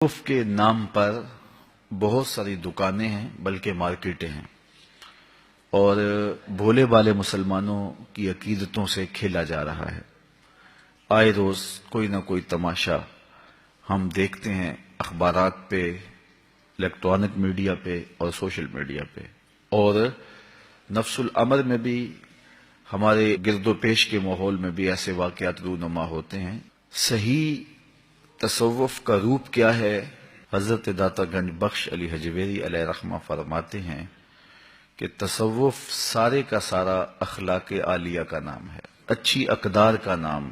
تصوف کے نام پر بہت ساری دکانیں ہیں بلکہ مارکیٹیں ہیں اور بھولے بالے مسلمانوں کی عقیدتوں سے کھیلا جا رہا ہے۔ آئے روز کوئی نہ کوئی تماشا ہم دیکھتے ہیں اخبارات پہ، الیکٹرانک میڈیا پہ اور سوشل میڈیا پہ، اور نفس الامر میں بھی ہمارے گرد و پیش کے ماحول میں بھی ایسے واقعات رونما ہوتے ہیں۔ صحیح تصوف کا روپ کیا ہے؟ حضرت داتا گنج بخش علی حجویری علیہ رحمہ فرماتے ہیں کہ تصوف سارے کا سارا اخلاق عالیہ کا نام ہے، اچھی اقدار کا نام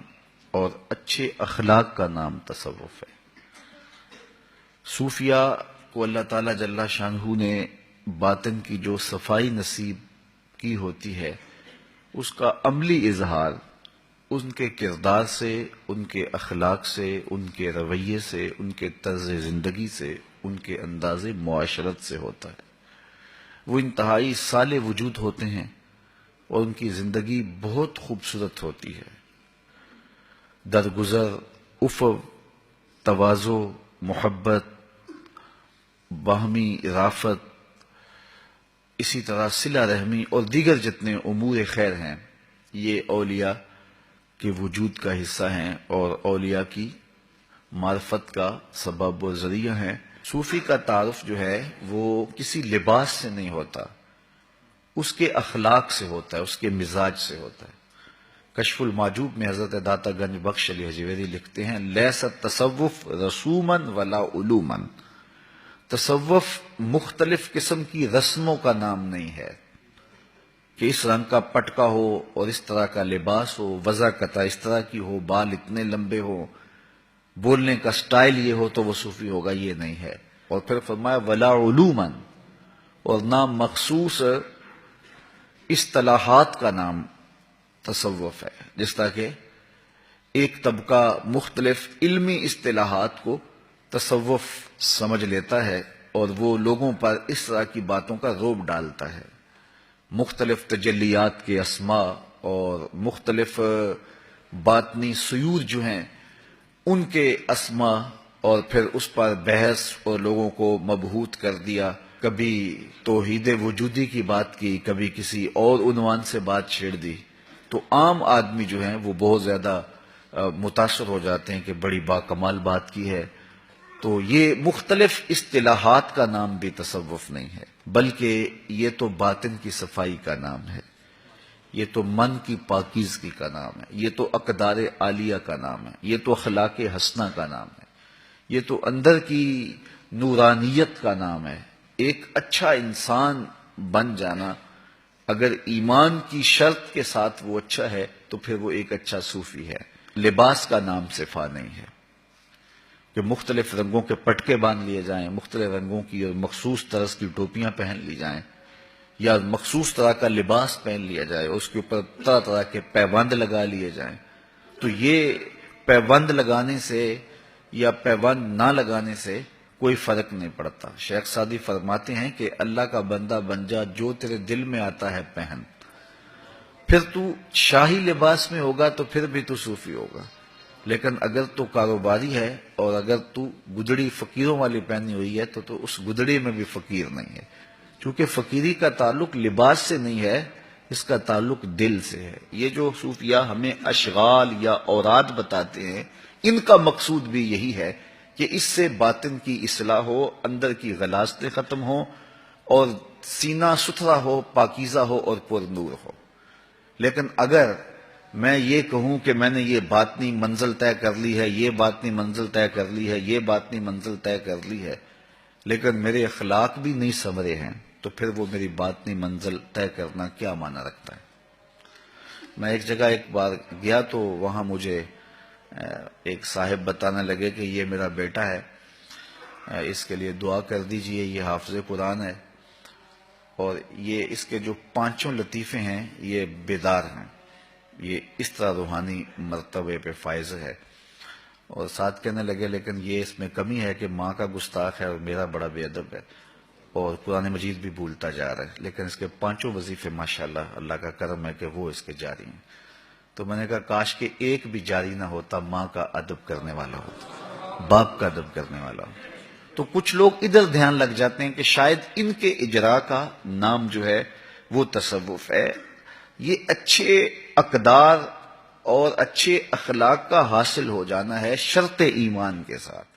اور اچھے اخلاق کا نام تصوف ہے۔ صوفیہ کو اللہ تعالی جل شانہ نے باطن کی جو صفائی نصیب کی ہوتی ہے، اس کا عملی اظہار ان کے کردار سے، ان کے اخلاق سے، ان کے رویے سے، ان کے طرز زندگی سے، ان کے انداز معاشرت سے ہوتا ہے۔ وہ انتہائی صالح وجود ہوتے ہیں اور ان کی زندگی بہت خوبصورت ہوتی ہے۔ درگزر، عفو، تواضع، محبت، باہمی رافت، اسی طرح صلہ رحمی اور دیگر جتنے امور خیر ہیں، یہ اولیاء کے وجود کا حصہ ہیں اور اولیاء کی معرفت کا سبب و ذریعہ ہیں۔ صوفی کا تعارف جو ہے وہ کسی لباس سے نہیں ہوتا، اس کے اخلاق سے ہوتا ہے، اس کے مزاج سے ہوتا ہے۔ کشف المعجوب میں حضرت داتا گنج بخش علی حجویری لکھتے ہیں، لیس التصوف رسوما ولا علوما، تصوف مختلف قسم کی رسموں کا نام نہیں ہے کہ اس رنگ کا پٹکا ہو اور اس طرح کا لباس ہو، وضع قطع اس طرح کی ہو، بال اتنے لمبے ہو، بولنے کا سٹائل یہ ہو تو وہ صوفی ہوگا، یہ نہیں ہے۔ اور پھر فرمایا ولا علوما، اور نہ مخصوص اصطلاحات کا نام تصوف ہے، جس طرح کہ ایک طبقہ مختلف علمی اصطلاحات کو تصوف سمجھ لیتا ہے اور وہ لوگوں پر اس طرح کی باتوں کا رعب ڈالتا ہے۔ مختلف تجلیات کے اسماء اور مختلف باطنی سیور جو ہیں ان کے اسماء، اور پھر اس پر بحث اور لوگوں کو مبہوت کر دیا، کبھی توحید وجودی کی بات کی، کبھی کسی اور عنوان سے بات چھیڑ دی، تو عام آدمی جو ہیں وہ بہت زیادہ متاثر ہو جاتے ہیں کہ بڑی باکمال بات کی ہے۔ تو یہ مختلف اصطلاحات کا نام بھی تصوف نہیں ہے، بلکہ یہ تو باطن کی صفائی کا نام ہے، یہ تو من کی پاکیزگی کا نام ہے، یہ تو اقدار عالیہ کا نام ہے، یہ تو اخلاق حسنہ کا نام ہے، یہ تو اندر کی نورانیت کا نام ہے۔ ایک اچھا انسان بن جانا اگر ایمان کی شرط کے ساتھ وہ اچھا ہے تو پھر وہ ایک اچھا صوفی ہے۔ لباس کا نام صفا نہیں ہے کہ مختلف رنگوں کے پٹکے باندھ لیے جائیں، مختلف رنگوں کی اور مخصوص طرز کی ٹوپیاں پہن لی جائیں، یا مخصوص طرح کا لباس پہن لیا جائے، اس کے اوپر طرح طرح کے پیوند لگا لیے جائیں۔ تو یہ پیوند لگانے سے یا پیوند نہ لگانے سے کوئی فرق نہیں پڑتا۔ شیخ سعدی فرماتے ہیں کہ اللہ کا بندہ بن جا، جو تیرے دل میں آتا ہے پہن، پھر تو شاہی لباس میں ہوگا تو پھر بھی تو صوفی ہوگا، لیکن اگر تو کاروباری ہے اور اگر تو گدڑی فقیروں والی پہنی ہوئی ہے تو اس گدڑی میں بھی فقیر نہیں ہے، کیونکہ فقیری کا تعلق لباس سے نہیں ہے، اس کا تعلق دل سے ہے۔ یہ جو صوفیاء ہمیں اشغال یا اوراد بتاتے ہیں، ان کا مقصود بھی یہی ہے کہ اس سے باطن کی اصلاح ہو، اندر کی غلاظتیں ختم ہو اور سینہ ستھرا ہو، پاکیزہ ہو اور پر نور ہو۔ لیکن اگر میں یہ کہوں کہ میں نے یہ باطنی منزل طے کر لی ہے، یہ باطنی منزل طے کر لی ہے، یہ باطنی منزل طے کر لی ہے، لیکن میرے اخلاق بھی نہیں سنورے ہیں، تو پھر وہ میری باطنی منزل طے کرنا کیا معنی رکھتا ہے؟ میں ایک جگہ ایک بار گیا تو وہاں مجھے ایک صاحب بتانے لگے کہ یہ میرا بیٹا ہے، اس کے لیے دعا کر دیجئے، یہ حافظ قرآن ہے اور یہ اس کے جو 5 لطیفے ہیں یہ بیدار ہیں، یہ اس طرح روحانی مرتبے پہ فائز ہے۔ اور ساتھ کہنے لگے لیکن یہ اس میں کمی ہے کہ ماں کا گستاخ ہے اور میرا بڑا بے ادب ہے اور قرآن مجید بھی بھولتا جا رہا ہے، لیکن اس کے 5 وظیفے ماشاءاللہ اللہ کا کرم ہے کہ وہ اس کے جاری ہیں۔ تو میں نے کہا کاش کہ ایک بھی جاری نہ ہوتا، ماں کا ادب کرنے والا ہوتا۔ باپ کا ادب کرنے والا ہو. تو کچھ لوگ ادھر دھیان لگ جاتے ہیں کہ شاید ان کے اجرا کا نام جو ہے وہ تصوف ہے. یہ اچھے اقدار اور اچھے اخلاق کا حاصل ہو جانا ہے شرط ایمان کے ساتھ.